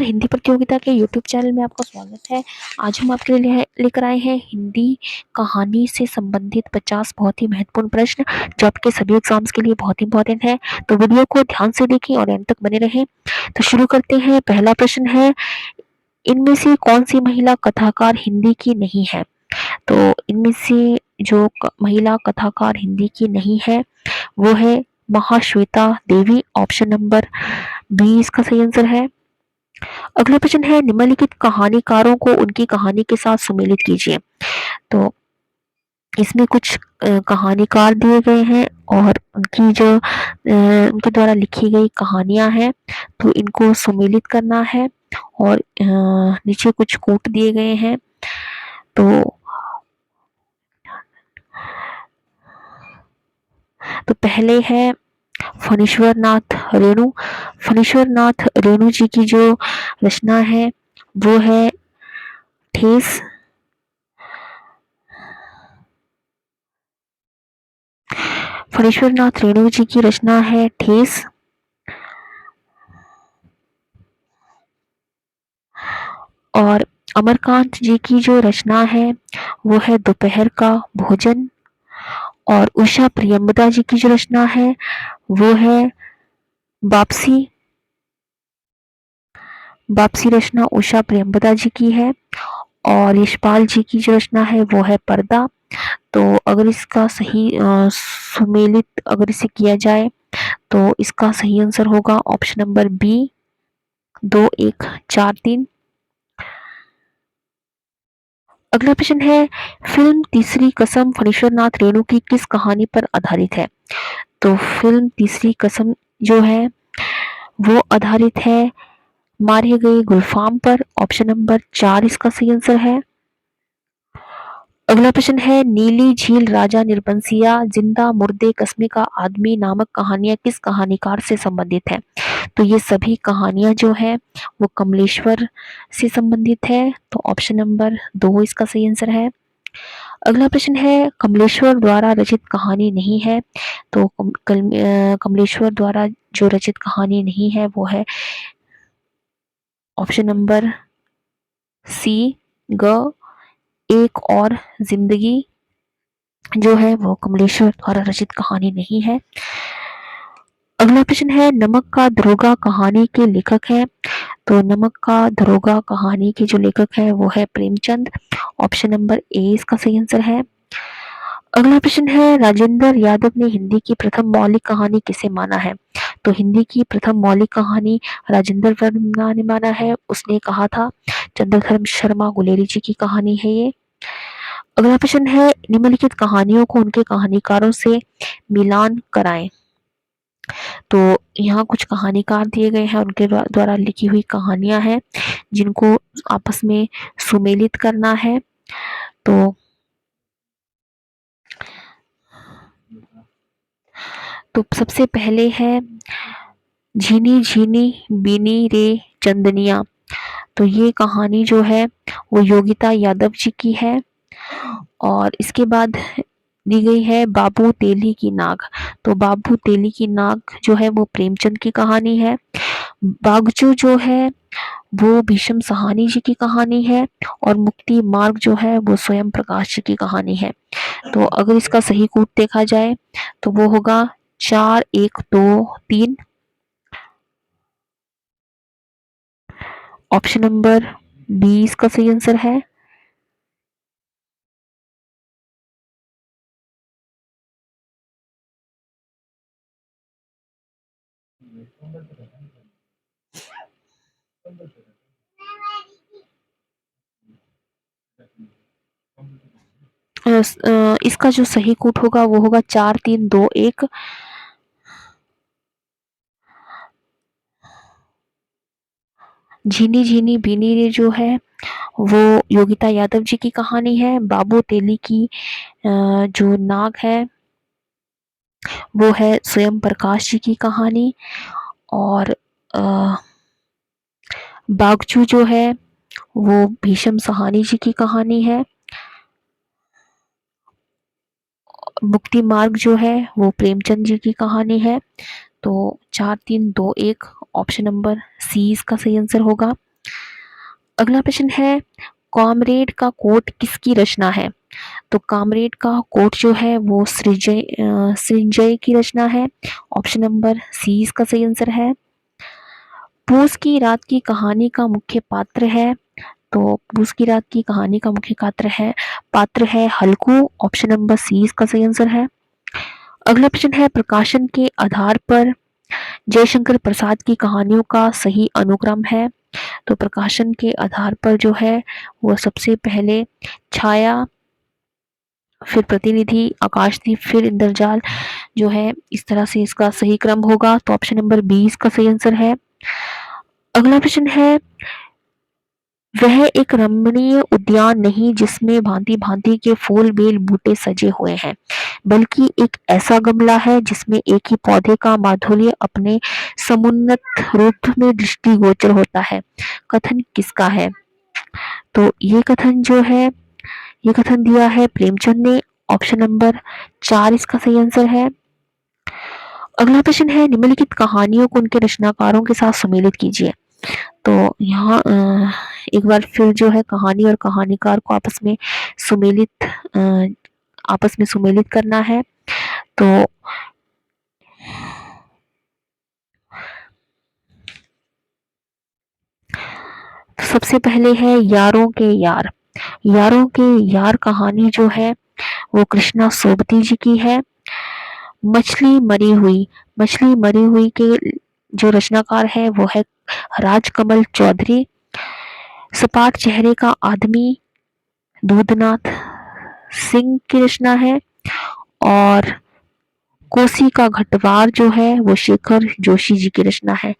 हिंदी प्रतियोगिता के YouTube channel में आपका स्वागत है। आज हम आपके लिए लेकर आए हैं हिंदी कहानी से संबंधित 50 बहुत ही महत्वपूर्ण प्रश्न, जो आपके सभी एग्जाम्स के लिए बहुत इंपॉर्टेंट है। तो वीडियो को ध्यान से देखें और अंत तक बने रहें। तो शुरू करते हैं। पहला प्रश्न है, इनमें से कौन सी महिला कथाकार हिंदी की नहीं है? तो इनमें से जो महिला कथाकार हिंदी की नहीं है वो है महाश्वेता देवी। ऑप्शन नंबर बी इसका सही आंसर है। अगला प्रश्न है, निम्नलिखित कहानीकारों को उनकी कहानी के साथ सुमेलित कीजिए। तो इसमें कुछ कहानीकार दिए गए हैं और उनकी जो उनके द्वारा लिखी गई कहानियां हैं, तो इनको सुमेलित करना है। और नीचे कुछ कोट दिए गए हैं। तो पहले है फणीश्वर नाथ रेणु। फणीश्वर नाथ रेणु जी की जो रचना है वो है ठेस। फणीश्वर नाथ रेणु जी की रचना है ठेस। और अमरकांत जी की जो रचना है वो है दोपहर का भोजन। और उषा प्रियंवदा जी की जो रचना है वो है वापसी। वापसी रचना उषा प्रियंवदा जी की है। और यशपाल जी की जो रचना है वो है पर्दा। तो अगर इसका सही सुमेलित अगर इसे किया जाए तो इसका सही आंसर होगा ऑप्शन नंबर बी, 2143। अगला प्रश्न है, फिल्म तीसरी कसम फणीश्वर नाथ रेणु की किस कहानी पर आधारित है? तो फिल्म तीसरी कसम जो है वो आधारित है मारे गए गुलफाम पर। ऑप्शन नंबर 4 इसका सही आंसर है। अगला प्रश्न है, नीली झील, राजा निर्बंसिया, जिंदा मुर्दे, कस्मे का आदमी नामक कहानियां किस कहानीकार से संबंधित है? तो ये सभी कहानियां जो है वो कमलेश्वर से संबंधित है। तो ऑप्शन नंबर 2 इसका सही आंसर है। अगला प्रश्न है, कमलेश्वर द्वारा रचित कहानी नहीं है। तो कमलेश्वर द्वारा जो रचित कहानी नहीं है वो है ऑप्शन नंबर सी, ग, एक और जिंदगी जो है वो कमलेश्वर द्वारा रचित कहानी नहीं है। अगला प्रश्न है, नमक का दरोगा कहानी के लेखक हैं। तो नमक का दरोगा कहानी के जो लेखक है वो है प्रेमचंद। ऑप्शन नंबर ए इसका सही आंसर है। अगला प्रश्न है, राजेंद्र यादव ने हिंदी की प्रथम मौलिक कहानी किसे माना है? तो हिंदी की प्रथम मौलिक कहानी राजेंद्र वर्मा ने माना है। उसने कहा था चंद्रधर शर्मा गुलेरी जी की कहानी है ये। अगला प्रश्न है, निम्नलिखित कहानियों को उनके कहानीकारों से मिलान कराएं। तो यहाँ कुछ कहानीकार दिए गए हैं, उनके द्वारा लिखी हुई कहानियां हैं जिनको आपस में सुमेलित करना है। तो सबसे पहले है झीनी झीनी बीनी रे चंदनिया। तो ये कहानी जो है वो योगिता यादव जी की है। और इसके बाद दी गई है बाबू तेली की नाग। तो बाबू तेली की नाग जो है वो प्रेमचंद की कहानी है। बागजू जो है वो भीष्म सहानी जी की कहानी है। और मुक्ति मार्ग जो है वो स्वयं प्रकाश जी की कहानी है। तो अगर इसका सही कूट देखा जाए तो वो होगा 4123। ऑप्शन नंबर बी इसका सही आंसर है। इसका जो सही कूट होगा वो होगा 4321। झीनी झीनी बीनी रे जो है वो योगिता यादव जी की कहानी है। बाबू तेली की जो नाग है वो है स्वयं प्रकाश जी की कहानी। और बागचू जो है वो भीष्म सहानी जी की कहानी है। मुक्ति मार्ग जो है वो प्रेमचंद जी की कहानी है। तो 4321 ऑप्शन नंबर सी इसका सही आंसर होगा। अगला प्रश्न है, कॉमरेड का कोट किसकी रचना है? तो कॉमरेड का कोट जो है वो सृंजय की रचना है। ऑप्शन नंबर सी इसका सही आंसर है। पूस की रात की कहानी का मुख्य पात्र है। तो पूस की रात की कहानी का मुख्य पात्र है हल्कू। ऑप्शन नंबर सी इसका सही आंसर है। अगला प्रश्न है, प्रकाशन के आधार पर जयशंकर प्रसाद की कहानियों का सही अनुक्रम है। तो प्रकाशन के आधार पर जो है वो सबसे पहले छाया, फिर प्रतिनिधि, आकाशदीप, फिर इंद्रजाल जो है, इस तरह से इसका सही क्रम होगा। तो ऑप्शन नंबर बी इसका सही आंसर है। अगला प्रश्न है, वह एक रमणीय उद्यान नहीं जिसमें भांति भांति के फूल बेल बूटे सजे हुए हैं, बल्कि एक ऐसा गमला है जिसमें एक ही पौधे का माधुर्य अपने समुन्नत रूप में दृष्टिगोचर होता है। कथन किसका है? तो ये कथन दिया है प्रेमचंद ने। ऑप्शन नंबर 4 इसका सही आंसर है। अगला प्रश्न है, निम्नलिखित कहानियों को उनके रचनाकारों के साथ सम्मिलित कीजिए। तो यहाँ एक बार फिर जो है कहानी और कहानीकार को आपस में सुमेलित करना है। तो सबसे पहले है यारों के यार। यारों के यार कहानी जो है वो कृष्णा सोबती जी की है। मछली मरी हुई। मछली मरी हुई के जो रचनाकार है वो है राजकमल चौधरी। सपाट चेहरे का आदमी दूधनाथ सिंह की रचना है। और कोसी का घटवार जो है वो शेखर जोशी जी की रचना है।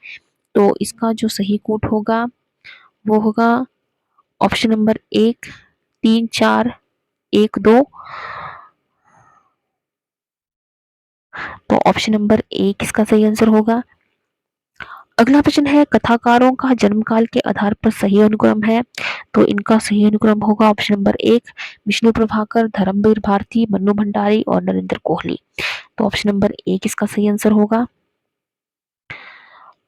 तो इसका जो सही कूट होगा वो होगा ऑप्शन नंबर 1, 3, 4, 1, 2। तो ऑप्शन नंबर 1 इसका सही आंसर होगा। अगला प्रश्न है, कथाकारों का जन्मकाल के आधार पर सही अनुक्रम है। तो इनका सही अनुक्रम होगा ऑप्शन नंबर 1, विष्णु प्रभाकर, धर्मवीर भारती, मन्नू भंडारी और नरेंद्र कोहली। तो ऑप्शन नंबर 1 इसका सही आंसर होगा।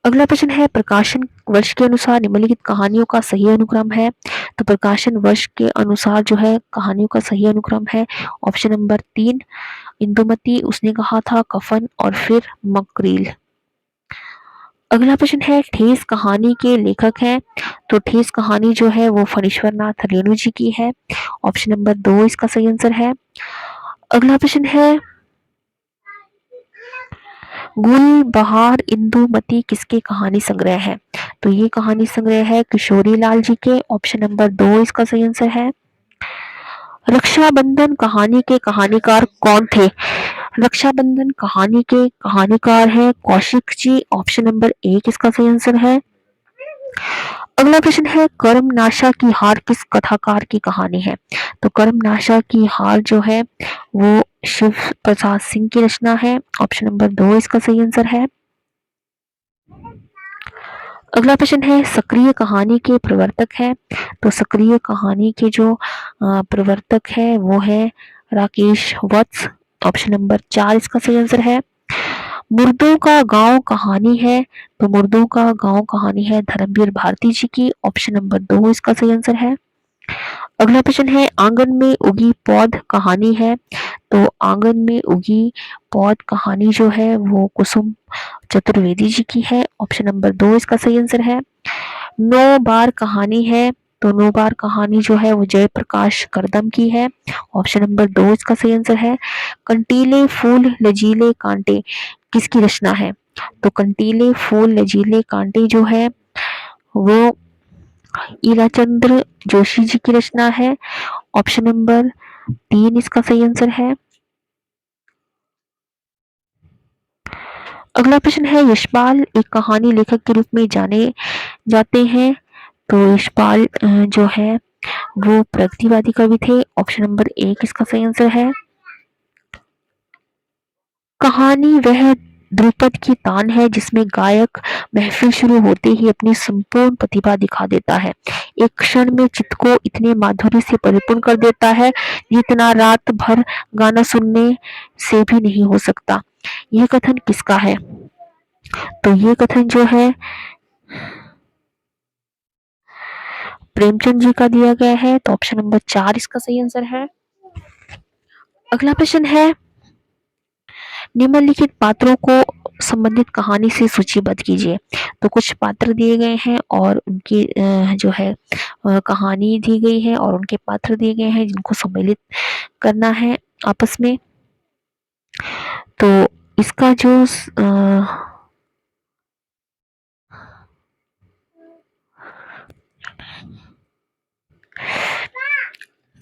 अगला प्रश्न है, प्रकाशन वर्ष के अनुसार निम्नलिखित कहानियों का सही अनुक्रम है। तो प्रकाशन वर्ष के अनुसार जो है कहानियों का सही अनुक्रम है ऑप्शन नंबर 3, इंदुमती, उसने कहा था, कफन और फिर मकरील। अगला प्रश्न है, ठेस कहानी के लेखक हैं। तो ठेस कहानी जो है वो फणीश्वर नाथ रेणु जी की है। ऑप्शन नंबर 2 इसका सही आंसर है। अगला प्रश्न है, गुल बहार इंदुमती किसके कहानी संग्रह है? तो ये कहानी संग्रह है किशोरी लाल जी के। ऑप्शन नंबर 2 इसका सही आंसर है। रक्षाबंधन कहानी के कहानीकार कौन थे? रक्षाबंधन कहानी के कहानीकार है कौशिक जी। ऑप्शन नंबर 1 इसका सही आंसर है। अगला प्रश्न है, कर्मनाशा की हार किस कथाकार की कहानी है? तो कर्मनाशा की हार जो है वो शिव प्रसाद सिंह की रचना है। ऑप्शन नंबर 2 इसका सही आंसर है। अगला प्रश्न है, सक्रिय कहानी के प्रवर्तक है। तो सक्रिय कहानी के जो प्रवर्तक है वो है राकेश वत्स। ऑप्शन नंबर 4 इसका सही आंसर है। मुर्दों का गांव कहानी है। तो मुर्दों का गांव कहानी है धर्मवीर भारती जी की। ऑप्शन नंबर 2 इसका सही आंसर है। अगला प्रश्न है, आंगन में उगी पौध कहानी है। तो आंगन में उगी पौध कहानी जो है वो कुसुम चतुर्वेदी जी की है। ऑप्शन नंबर 2 इसका सही आंसर है। 9 बार कहानी है। तो 9 बार कहानी जो है वो जयप्रकाश करदम की है। ऑप्शन नंबर 2 इसका सही आंसर है। कंटीले फूल लजीले कांटे किसकी रचना है? तो कंटीले फूल लजीले कांटे जो है वो ईराचंद्र जोशी जी की रचना है। ऑप्शन नंबर 3 इसका सही आंसर है। अगला प्रश्न है, यशपाल एक कहानी लेखक के रूप में जाने जाते हैं। तो यशपाल जो है वो प्रगतिवादी कवि थे। ऑप्शन नंबर 1 इसका सही आंसर है। कहानी वह ध्रुपद की तान है जिसमें गायक महफिल शुरू होते ही अपनी संपूर्ण प्रतिभा दिखा देता है। एक क्षण में चित्त को इतने माधुर्य से परिपूर्ण कर देता है जितना रात भर गाना सुनने से भी नहीं हो सकता। यह कथन किसका है? तो ये कथन जो है प्रेमचंद जी का दिया गया है, तो ऑप्शन नंबर 4 इसका सही आंसर है। अगला प्रश्न है, निम्नलिखित पात्रों को संबंधित कहानी से सूचीबद्ध कीजिए। तो कुछ पात्र दिए गए हैं और उनकी जो है कहानी दी गई है और उनके पात्र दिए गए हैं जिनको सम्मिलित करना है आपस में। तो इसका जो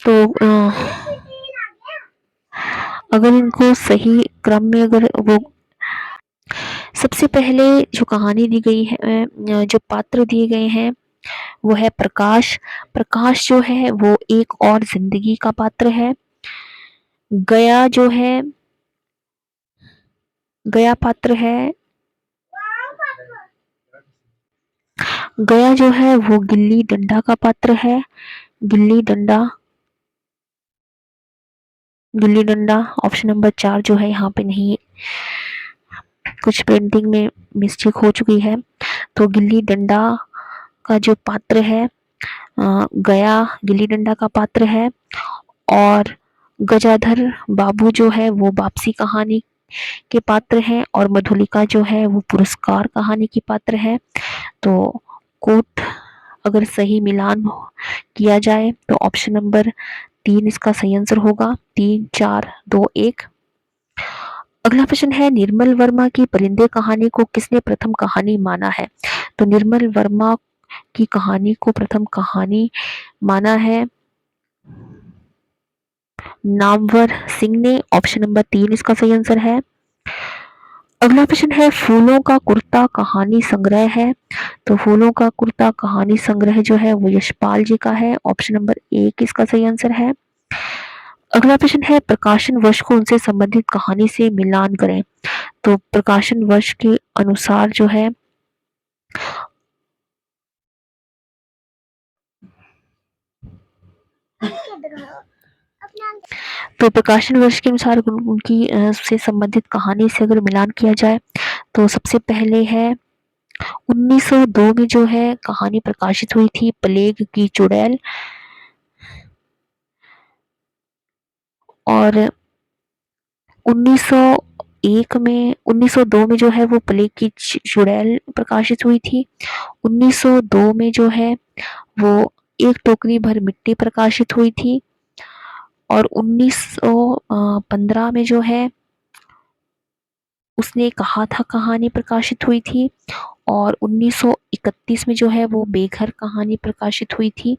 तो अगर इनको सही क्रम में अगर वो सबसे पहले जो कहानी दी गई है, जो पात्र दिए गए हैं वो है प्रकाश। प्रकाश जो है वो एक और जिंदगी का पात्र है। गया जो है, गया पात्र है, गया जो है वो गिल्ली डंडा का पात्र है। गिल्ली डंडा, गिल्ली डंडा ऑप्शन नंबर 4 जो है यहाँ पे नहीं, कुछ प्रिंटिंग में मिस्टेक हो चुकी है। तो गिल्ली डंडा का जो पात्र है, गया गिल्ली डंडा का पात्र है। और गजाधर बाबू जो है वो वापसी कहानी के पात्र हैं। और मधुलिका जो है वो पुरस्कार कहानी की पात्र है। तो कोट अगर सही मिलान किया जाए तो ऑप्शन नंबर 3 इसका सही आंसर होगा। 3 4 2 1। अगला प्रश्न है, निर्मल वर्मा की परिंदे कहानी को किसने प्रथम कहानी माना है? तो निर्मल वर्मा की कहानी को प्रथम कहानी माना है नामवर सिंह ने। ऑप्शन नंबर 3 इसका सही आंसर है। अगला प्रश्न है, फूलों का कुर्ता कहानी संग्रह है। तो फूलों का कुर्ता कहानी संग्रह जो है वो यशपाल जी का है। ऑप्शन नंबर 1 इसका सही आंसर है। अगला प्रश्न है, प्रकाशन वर्ष को उनसे संबंधित कहानी से मिलान करें। तो प्रकाशन वर्ष के अनुसार जो है, तो प्रकाशन वर्ष के अनुसार उनकी से संबंधित कहानी से अगर मिलान किया जाए तो सबसे पहले है 1902 में जो है कहानी प्रकाशित हुई थी प्लेग की चुड़ैल। और 1901 में 1902 में जो है वो प्लेग की चुड़ैल प्रकाशित हुई थी। 1902 में जो है वो एक टोकरी भर मिट्टी प्रकाशित हुई थी। और 1915 में जो है उसने कहा था कहानी प्रकाशित हुई थी। और 1931 में जो है वो बेघर कहानी प्रकाशित हुई थी।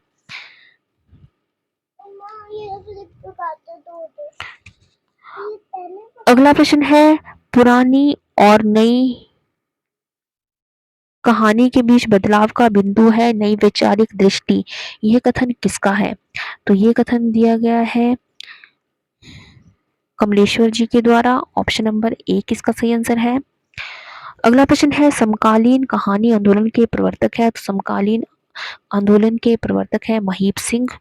अगला प्रश्न है, पुरानी और नई कहानी के बीच बदलाव का बिंदु है नई वैचारिक दृष्टि, यह कथन किसका है? तो ये कथन दिया गया है कमलेश्वर जी के द्वारा। ऑप्शन नंबर 1 इसका सही आंसर है। अगला प्रश्न है, समकालीन कहानी आंदोलन के प्रवर्तक है। तो समकालीन आंदोलन के प्रवर्तक है महीप सिंह।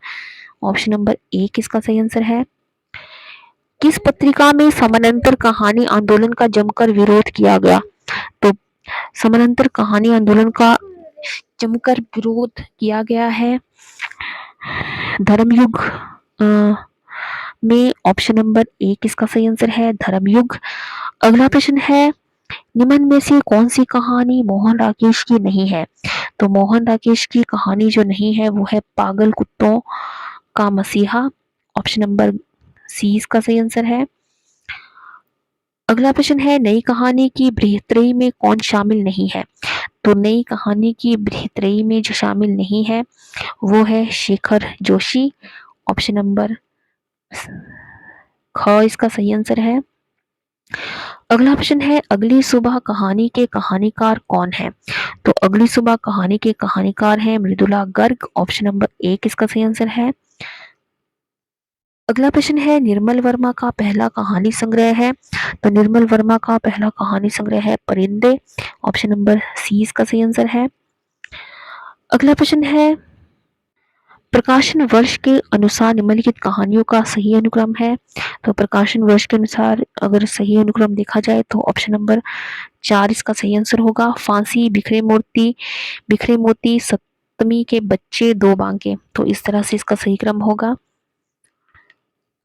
ऑप्शन नंबर 1 इसका सही आंसर है। किस पत्रिका में समानांतर कहानी आंदोलन का जमकर विरोध किया गया? तो समानांतर कहानी आंदोलन का जमकर विरोध किया गया है धर्मयुग में। ऑप्शन नंबर 1 इसका सही आंसर है, धर्मयुग। अगला प्रश्न है, निम्न में से कौन सी कहानी मोहन राकेश की नहीं है? तो मोहन राकेश की कहानी जो नहीं है वो है पागल कुत्तों का मसीहा। ऑप्शन नंबर सी इसका सही आंसर है। अगला प्रश्न है, नई कहानी की बृहत्त्रयी में कौन शामिल नहीं है? तो नई कहानी की बृहत्त्रयी में जो शामिल नहीं है वो है शेखर जोशी। ऑप्शन नंबर ख इसका सही आंसर है। अगला प्रश्न है, अगली सुबह कहानी के कहानीकार कौन है? तो अगली सुबह कहानी के कहानीकार है मृदुला गर्ग। ऑप्शन नंबर 1 इसका सही आंसर है। अगला प्रश्न है, निर्मल वर्मा का पहला कहानी संग्रह है। तो निर्मल वर्मा का पहला कहानी संग्रह है परिंदे। ऑप्शन नंबर सी इसका सही आंसर है। अगला प्रश्न है, प्रकाशन वर्ष के अनुसार निम्नलिखित कहानियों का सही अनुक्रम है। तो प्रकाशन वर्ष के अनुसार अगर सही अनुक्रम देखा जाए तो ऑप्शन नंबर 4 इसका सही आंसर होगा। फांसी, बिखरे मोती, सप्तमी के बच्चे दो बांके, तो इस तरह से इसका सही क्रम होगा।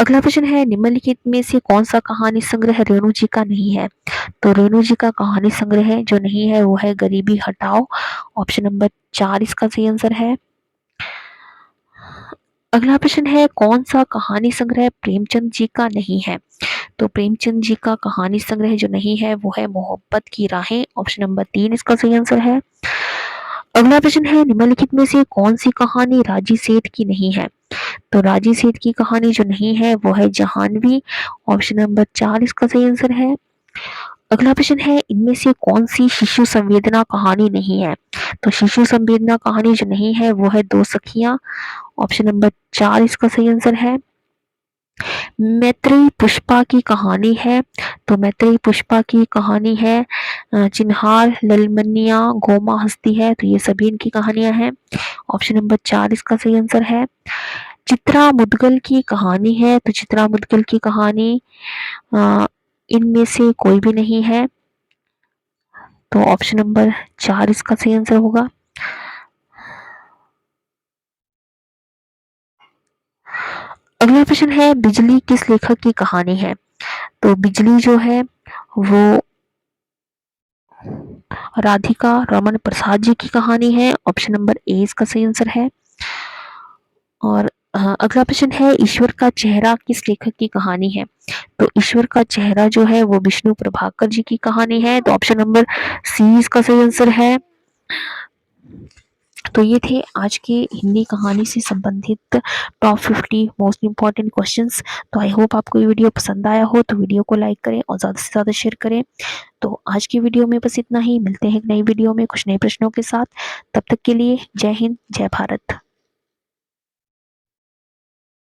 अगला प्रश्न है निम्नलिखित में से कौन सा कहानी संग्रह रेणु जी का नहीं है? तो रेणु जी का कहानी संग्रह जो नहीं है वो है गरीबी हटाओ। ऑप्शन नंबर 4 इसका सही आंसर है। अगला प्रश्न है कौन सा कहानी संग्रह प्रेमचंद जी का नहीं है? तो प्रेमचंद जी का कहानी संग्रह जो नहीं है वो है मोहब्बत की राहें। ऑप्शन नंबर 3 इसका सही आंसर है। अगला प्रश्न है निम्नलिखित में से कौन सी कहानी राजी सेठ की नहीं है? तो राजी सेठ की कहानी जो नहीं है वो है जहानवी। ऑप्शन नंबर 4 इसका सही आंसर है। अगला प्रश्न है इनमें से कौन सी शिशु संवेदना कहानी नहीं है? तो शिशु संवेदना कहानी जो नहीं है वो है दो सखियां। ऑप्शन नंबर 4 इसका सही आंसर है। मैत्रेयी पुष्पा की कहानी है, तो मैत्रेयी पुष्पा की कहानी है चिन्हार ललमनिया गोमा हस्ती है, तो ये सभी इनकी कहानियां हैं। ऑप्शन नंबर 4 इसका सही आंसर है। चित्रा मुदगल की कहानी है, तो चित्रा मुदगल की कहानी इनमें से कोई भी नहीं है, तो ऑप्शन नंबर 4 इसका सही आंसर होगा। अगला प्रश्न है बिजली किस लेखक की कहानी है? तो बिजली जो है वो राधिका रमन प्रसाद जी की कहानी है। ऑप्शन नंबर ए इसका सही आंसर है। और अगला प्रश्न है ईश्वर का चेहरा किस लेखक की कहानी है? तो ईश्वर का चेहरा जो है वो विष्णु प्रभाकर जी की कहानी है, तो ऑप्शन नंबर सी इसका सही आंसर है। तो ये थे आज के हिंदी कहानी से संबंधित टॉप 50 मोस्ट इंपॉर्टेंट क्वेश्चंस। तो आई होप आपको ये वीडियो पसंद आया हो, तो वीडियो को लाइक करें और ज़्यादा से ज़्यादा शेयर करें। तो आज की वीडियो में बस इतना ही, मिलते हैं एक नई वीडियो में कुछ नए प्रश्नों के साथ। तब तक के लिए जय हिंद, जय भारत।